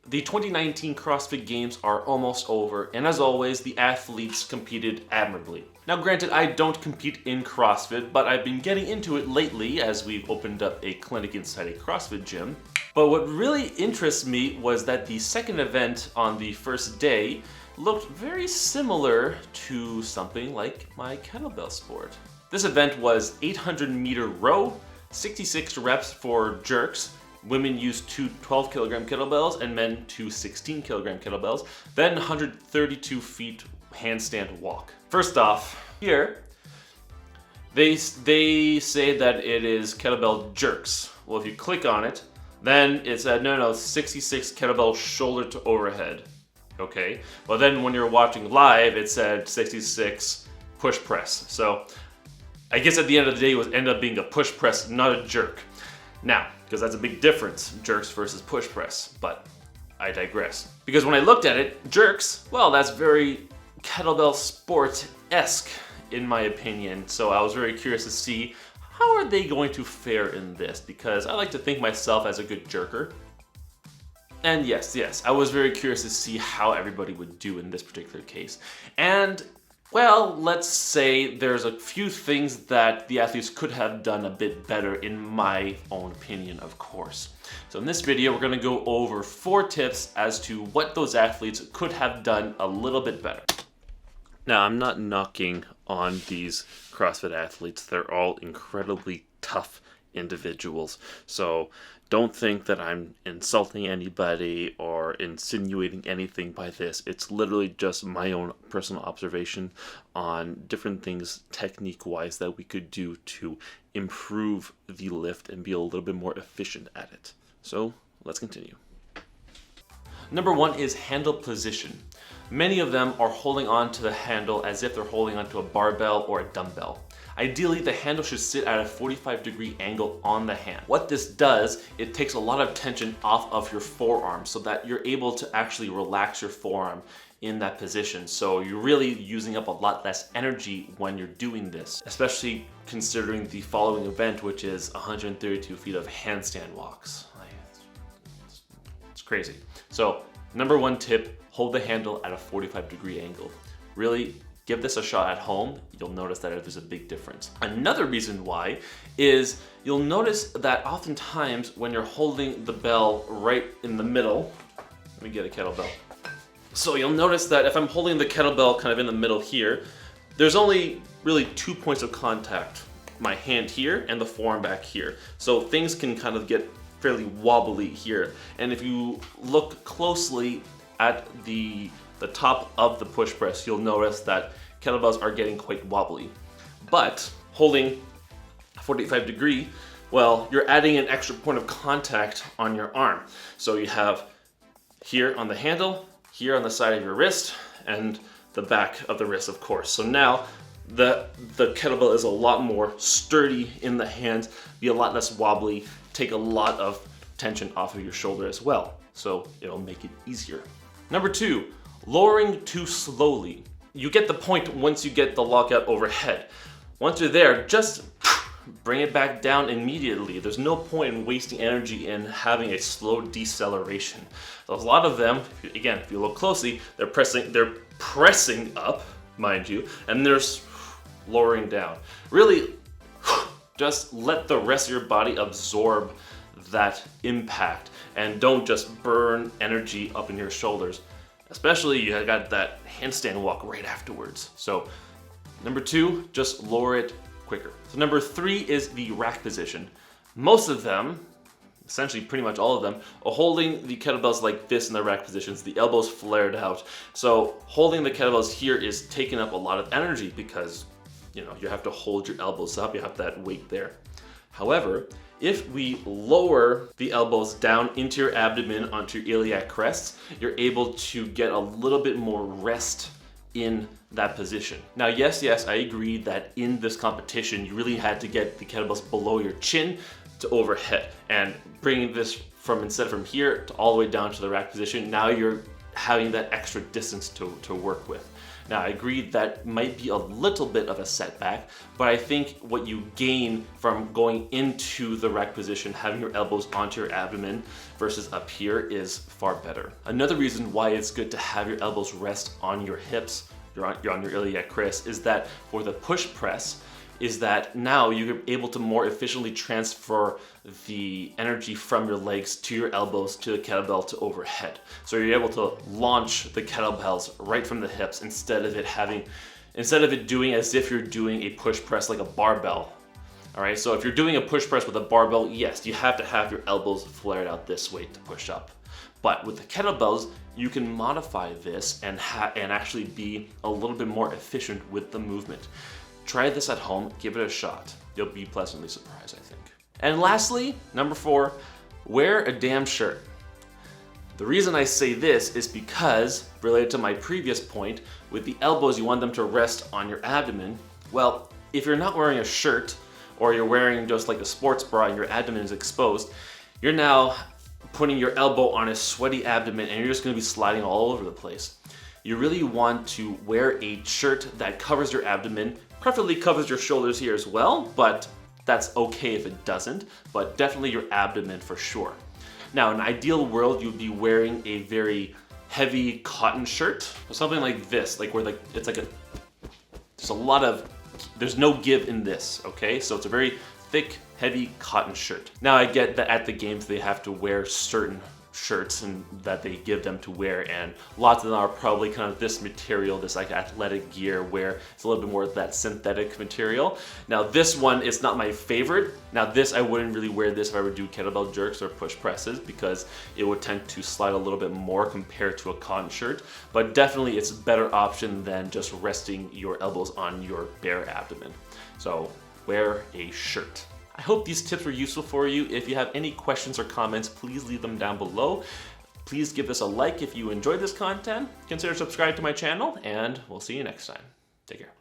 The 2019 CrossFit Games are almost over, and as always, the athletes competed admirably. Now granted, I don't compete in CrossFit, but I've been getting into it lately as we've opened up a clinic inside a CrossFit gym. But what really interests me was that the second event on the first day looked very similar to something like my kettlebell sport. This event was 800-meter row, 66 reps for jerks. Women used two 12-kilogram kettlebells and men two 16-kilogram kettlebells, then 132 feet handstand walk. First off, here, they say that it is kettlebell jerks. Well, if you click on it, then it said, no, 66 kettlebell shoulder to overhead. Okay, well then when you're watching live, it said 66 push press. So I guess at the end of the day, it was ended up being a push press, not a jerk. Now, because that's a big difference, jerks versus push press, but I digress. Because when I looked at it, jerks, well, that's very kettlebell sport-esque in my opinion. So I was very curious to see how are they going to fare in this, because I like to think myself as a good jerker. And yes, I was very curious to see how everybody would do in this particular case. And well, let's say there's a few things that the athletes could have done a bit better in my own opinion, of course. So in this video, we're gonna go over 4 tips as to what those athletes could have done a little bit better. Now, I'm not knocking on these CrossFit athletes. They're all incredibly tough individuals. So don't think that I'm insulting anybody or insinuating anything by this. It's literally just my own personal observation on different things technique-wise that we could do to improve the lift and be a little bit more efficient at it. So let's continue. Number 1 is handle position. Many of them are holding on to the handle as if they're holding onto a barbell or a dumbbell. Ideally, the handle should sit at a 45-degree angle on the hand. What this does, it takes a lot of tension off of your forearm so that you're able to actually relax your forearm in that position. So you're really using up a lot less energy when you're doing this, especially considering the following event, which is 132 feet of handstand walks. It's crazy. So number 1 tip, hold the handle at a 45-degree angle. Really give this a shot at home. You'll notice that there's a big difference. Another reason why is you'll notice that oftentimes when you're holding the bell right in the middle, let me get a kettlebell. So you'll notice that if I'm holding the kettlebell kind of in the middle here, there's only really 2 points of contact. My hand here and the forearm back here. So things can kind of get fairly wobbly here. And if you look closely at the top of the push press, you'll notice that kettlebells are getting quite wobbly. But holding 45 degree, well, you're adding an extra point of contact on your arm. So you have here on the handle, here on the side of your wrist, and the back of the wrist, of course. So now the kettlebell is a lot more sturdy in the hand, be a lot less wobbly, take a lot of tension off of your shoulder as well. So it'll make it easier. Number 2, lowering too slowly. You get the point once you get the lockout overhead. Once you're there, just bring it back down immediately. There's no point in wasting energy in having a slow deceleration. So a lot of them, again, if you look closely, they're pressing up, mind you, and they're lowering down. Really, just let the rest of your body absorb that impact and don't just burn energy up in your shoulders. Especially you got that handstand walk right afterwards. So number 2, just lower it quicker. So number 3 is the rack position. Most of them, essentially pretty much all of them, are holding the kettlebells like this in the rack positions, the elbows flared out. So holding the kettlebells here is taking up a lot of energy because you have to hold your elbows up, you have that weight there. However, if we lower the elbows down into your abdomen onto your iliac crest, you're able to get a little bit more rest in that position. Now, yes, I agree that in this competition, you really had to get the kettlebells below your chin to overhead, and bringing this instead from here to all the way down to the rack position, now you're having that extra distance to work with. Now, I agree that might be a little bit of a setback, but I think what you gain from going into the rack position, having your elbows onto your abdomen versus up here is far better. Another reason why it's good to have your elbows rest on your hips, you're on your iliac crest, is that for the push press, is that now you're able to more efficiently transfer the energy from your legs to your elbows to the kettlebell to overhead. So you're able to launch the kettlebells right from the hips instead of it doing as if you're doing a push press like a barbell. All right, so if you're doing a push press with a barbell, yes, you have to have your elbows flared out this way to push up. But with the kettlebells, you can modify this and actually be a little bit more efficient with the movement. Try this at home, give it a shot. You'll be pleasantly surprised, I think. And lastly, number 4, wear a damn shirt. The reason I say this is because, related to my previous point, with the elbows you want them to rest on your abdomen. Well, if you're not wearing a shirt, or you're wearing just like a sports bra and your abdomen is exposed, you're now putting your elbow on a sweaty abdomen and you're just gonna be sliding all over the place. You really want to wear a shirt that covers your abdomen, preferably covers your shoulders here as well, but that's okay if it doesn't, but definitely your abdomen for sure. Now, in an ideal world, you'd be wearing a very heavy cotton shirt, or something like this, like where there's no give in this, okay? So it's a very thick, heavy cotton shirt. Now, I get that at the games they have to wear certain shirts and that they give them to wear, and lots of them are probably kind of this material, this like athletic gear where it's a little bit more of that synthetic material. Now this one is not my favorite. Now this, I wouldn't really wear this if I would do kettlebell jerks or push presses because it would tend to slide a little bit more compared to a cotton shirt, but definitely it's a better option than just resting your elbows on your bare abdomen. So wear a shirt. I hope these tips were useful for you. If you have any questions or comments, please leave them down below. Please give this a like if you enjoyed this content. Consider subscribing to my channel, and we'll see you next time. Take care.